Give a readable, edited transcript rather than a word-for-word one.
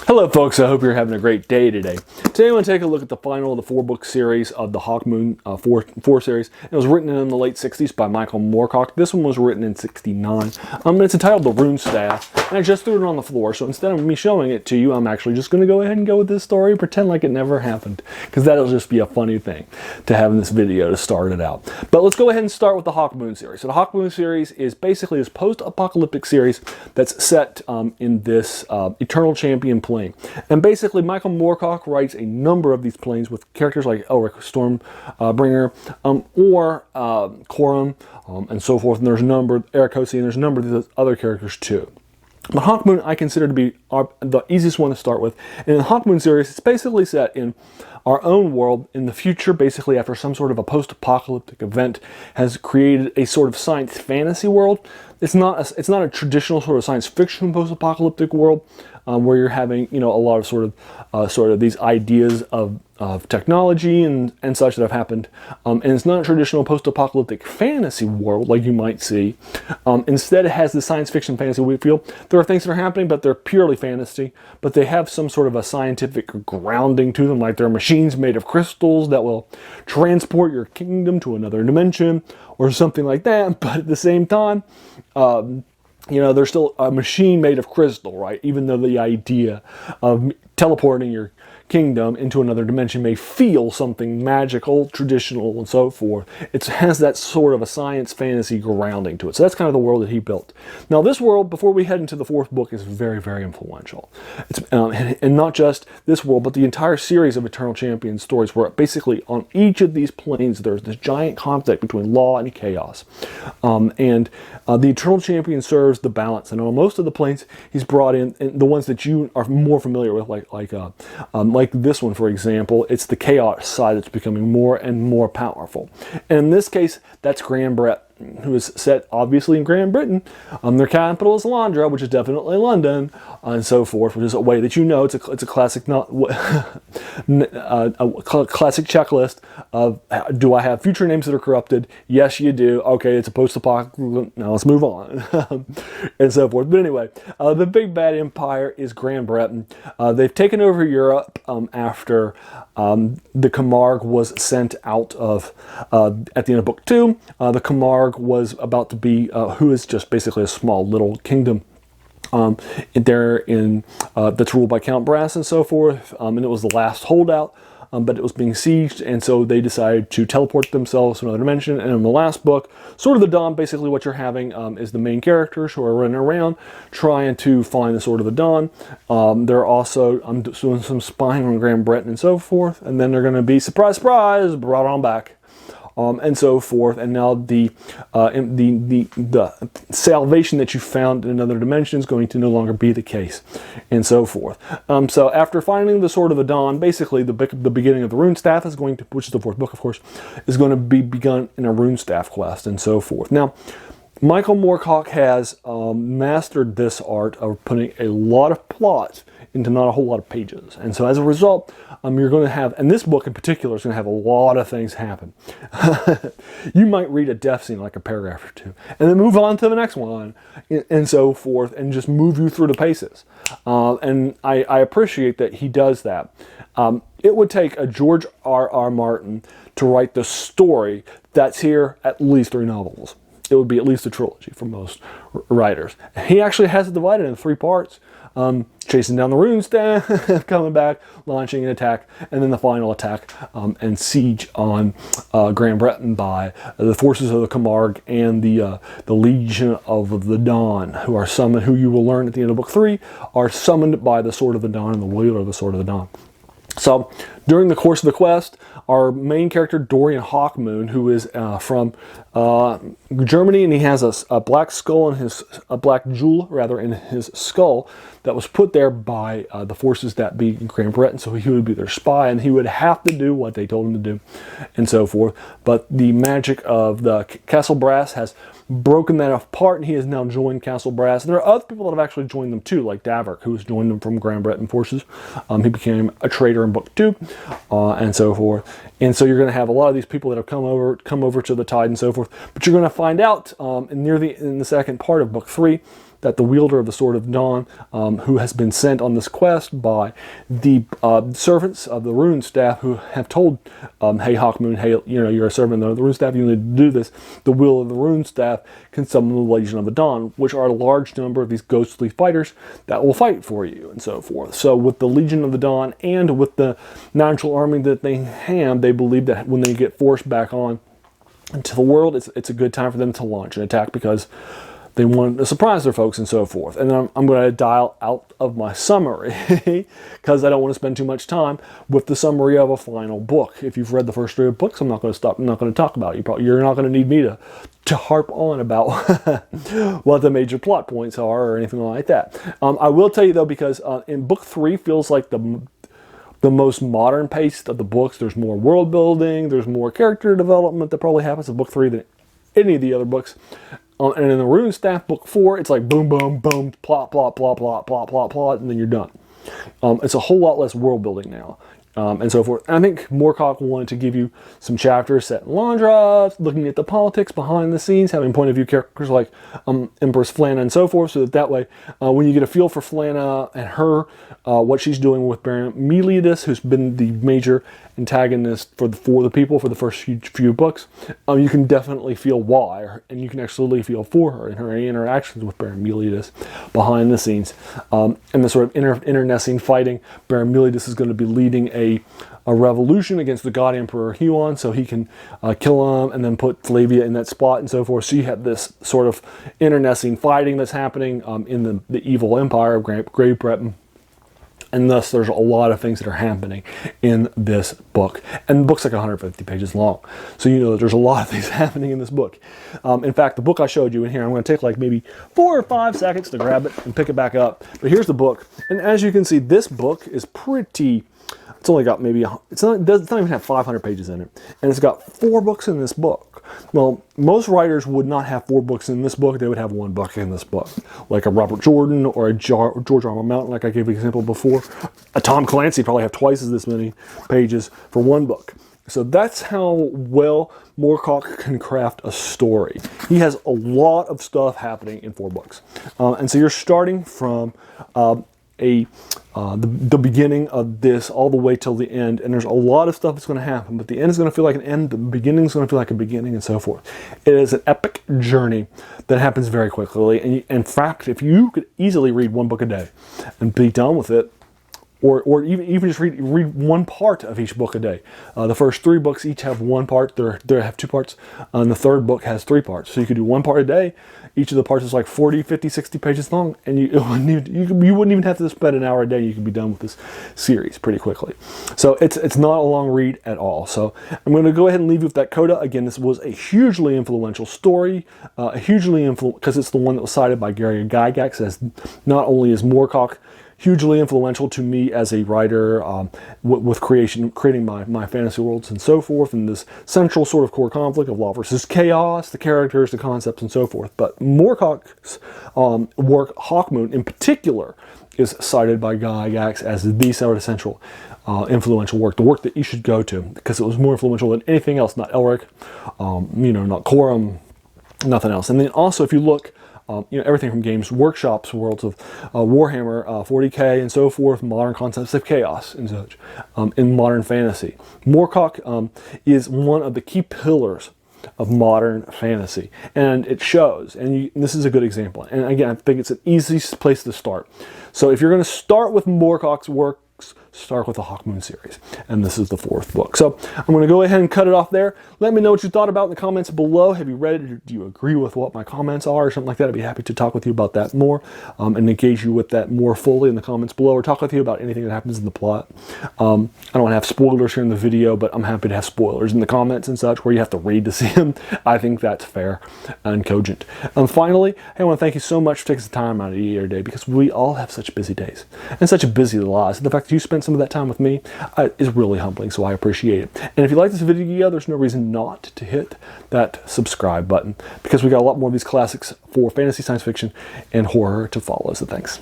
Hello folks, I hope you're having a great day today. Today I want to take a look at the final of the 4-book series of the Hawkmoon 4 series. It was written in the late 60s by Michael Moorcock. This one was written in 69. And it's entitled The Runestaff, and I just threw it on the floor, so instead of me showing it to you, I'm actually just going to go ahead and go with this story and pretend like it never happened, because that'll just be a funny thing to have in this video to start it out. But let's go ahead and start with the Hawkmoon series. So the Hawkmoon series is basically this post-apocalyptic series that's set in this Eternal Champion plane. And basically, Michael Moorcock writes a number of these planes with characters like Elric Stormbringer or Corum and so forth. And there's a number, Erikosi, and there's a number of these other characters too. But Hawkmoon I consider to be the easiest one to start with. And in the Hawkmoon series, it's basically set in our own world in the future, basically after some sort of a post-apocalyptic event has created a sort of science fantasy world. It's not a traditional sort of science fiction post-apocalyptic world where you're having, you know, a lot of sort of these ideas of technology and such that have happened. And it's not a traditional post-apocalyptic fantasy world like you might see. Instead, it has the science fiction fantasy we feel. There are things that are happening, but they're purely fantasy. But they have some sort of a scientific grounding to them, like they're machines made of crystals that will transport your kingdom to another dimension or something like that. But at the same time, you know, there's still a machine made of crystal, right? Even though the idea of teleporting your kingdom into another dimension may feel something magical, traditional, and so forth, it has that sort of a science fantasy grounding to it. So that's kind of the world that he built. Now this world, before we head into the 4th book, is very, very influential. It's, and not just this world, but the entire series of Eternal Champion stories, where basically on each of these planes there's this giant conflict between law and chaos. The Eternal Champion serves the balance, and on most of the planes he's brought in, and the ones that you are more familiar with, like this one, for example, it's the chaos side that's becoming more and more powerful. And in this case, that's Granbreton, who is set obviously in Granbreton. Their capital is Londra, which is definitely London, and so forth, which is a way that you know it's a classic classic checklist of, do I have future names that are corrupted? Yes, you do. Okay, it's a post-apocalyptic. Now let's move on, and so forth. But anyway, the big bad empire is Granbreton. They've taken over Europe after the Camargue was sent out of, at the end of book 2, the Camargue was about to be, who is just basically a small little kingdom that's ruled by Count Brass and so forth, and it was the last holdout, but it was being sieged, and so they decided to teleport themselves to another dimension. And in the last book, Sword of the Dawn, basically what you're having is the main characters who are running around trying to find the Sword of the Dawn. They're also doing some spying on Granbreton and so forth, and then they're going to be, surprise, surprise, brought on back. And so forth, and now the salvation that you found in another dimension is going to no longer be the case, and so forth. So after finding the Sword of the Dawn, basically the beginning of the Runestaff is going to, which is the 4th book, of course, is going to be begun in a Runestaff quest, and so forth. Now, Michael Moorcock has mastered this art of putting a lot of plot into not a whole lot of pages. And so as a result, you're going to have, and this book in particular is going to have a lot of things happen. You might read a death scene, like a paragraph or two, and then move on to the next one, and so forth, and just move you through the paces. And I appreciate that he does that. It would take a George R.R. Martin to write the story that's here at least 3 novels. It would be at least a trilogy for most writers. He actually has it divided in 3 parts. Chasing down the Runestaff, coming back, launching an attack, and then the final attack and siege on Granbreton by the forces of the Camargue and the Legion of the Dawn, who are summoned, who you will learn at the end of book 3, are summoned by the Sword of the Dawn and the wielder of the Sword of the Dawn. So, during the course of the quest, our main character, Dorian Hawkmoon, who is from Germany, and he has a black skull in his, a black jewel, rather, in his skull that was put there by the forces that be in Granbreton, so he would be their spy, and he would have to do what they told him to do, and so forth. But the magic of the Castle Brass has broken that apart, and he has now joined Castle Brass. And there are other people that have actually joined them too, like Daverick, who has joined them from Granbreton forces. He became a traitor in book 2, and so forth. And so you're going to have a lot of these people that have come over to the tide and so forth. But you're going to find out in the second part of book 3 that the wielder of the Sword of Dawn, who has been sent on this quest by the servants of the Runestaff, who have told, hey Hawkmoon, hey, you're a servant of the Runestaff, you need to do this. The will of the Runestaff can summon the Legion of the Dawn, which are a large number of these ghostly fighters that will fight for you, and so forth. So with the Legion of the Dawn and with the natural army that they have, they believe that when they get forced back on into the world, it's a good time for them to launch an attack, because they want to surprise their folks and so forth. And then I'm going to dial out of my summary because I don't want to spend too much time with the summary of a final book. If you've read the first 3 books, I'm not going to stop. I'm not going to talk about it. You're not going to need me to harp on about what the major plot points are or anything like that. I will tell you though, because in book 3 feels like the most modern pace of the books. There's more world building, there's more character development that probably happens in book 3 than any of the other books. And in the Runestaff book 4, it's like boom, boom, boom, plot, plot, plot, plot, plot, plot, plot, and then you're done. It's a whole lot less world building now. And so forth. And I think Moorcock wanted to give you some chapters set in Londra, looking at the politics behind the scenes, having point of view characters like Empress Flanna and so forth, so that way, when you get a feel for Flanna and her, what she's doing with Baron Meliadus, who's been the major antagonist for the people for the first few books, you can definitely feel why, and you can actually feel for her and her interactions with Baron Meliadus behind the scenes. And the sort of internecine fighting. Baron Meliadus is going to be leading a revolution against the God Emperor Huon, so he can kill him and then put Flavia in that spot and so forth. So you have this sort of internecine fighting that's happening in the evil empire of Granbreton. And thus, there's a lot of things that are happening in this book. And the book's like 150 pages long. So you know that there's a lot of things happening in this book. In fact, the book I showed you in here, I'm going to take like maybe 4 or 5 seconds to grab it and pick it back up. But here's the book. And as you can see, this book is pretty... It's only got maybe, it doesn't even have 500 pages in it. And it's got 4 books in this book. Well, most writers would not have 4 books in this book. They would have 1 book in this book. Like a Robert Jordan or a George R. R. Martin, like I gave an example before. A Tom Clancy probably have twice as this many pages for 1 book. So that's how well Moorcock can craft a story. He has a lot of stuff happening in 4 books. And so you're starting from... the beginning of this all the way till the end, and there's a lot of stuff that's going to happen, but the end is going to feel like an end, the beginning is going to feel like a beginning, and so forth. It is an epic journey that happens very quickly, and in fact, if you could easily read 1 book a day and be done with it, or even just read 1 part of each book a day. The first 3 books each have 1 part. They have 2 parts, and the 3rd book has 3 parts. So you could do 1 part a day. Each of the parts is like 40, 50, 60 pages long, and you wouldn't even have to spend an hour a day. You could be done with this series pretty quickly. So it's not a long read at all. So I'm going to go ahead and leave you with that coda. Again, this was a hugely influential story, because it's the one that was cited by Gary Gygax as not only is Moorcock hugely influential to me as a writer with creating my fantasy worlds and so forth, and this central sort of core conflict of law versus chaos, the characters, the concepts, and so forth. But Moorcock's work, Hawkmoon in particular, is cited by Gygax as the sort of central influential work, the work that you should go to, because it was more influential than anything else, not Elric, not Corum, nothing else. And then also, if you look, everything from Games Workshop's worlds of Warhammer 40k and so forth, modern concepts of chaos and such, in modern fantasy. Moorcock is one of the key pillars of modern fantasy, and it shows, and this is a good example. And again, I think it's an easy place to start. So if you're going to start with Moorcock's work, start with the Hawkmoon series, and this is the 4th book. So I'm going to go ahead and cut it off there. Let me know what you thought about in the comments below. Have you read it, or do you agree with what my comments are, or something like that? I'd be happy to talk with you about that more, and engage you with that more fully in the comments below, or talk with you about anything that happens in the plot. I don't want to have spoilers here in the video, but I'm happy to have spoilers in the comments and such, where you have to read to see them. I think that's fair and cogent. Finally, hey, I want to thank you so much for taking the time out of your day, because we all have such busy days and such busy lives, and the fact that you spent some of that time with me is really humbling, so I appreciate it. And if you like this video, there's no reason not to hit that subscribe button, because we got a lot more of these classics for fantasy, science fiction, and horror to follow. So thanks.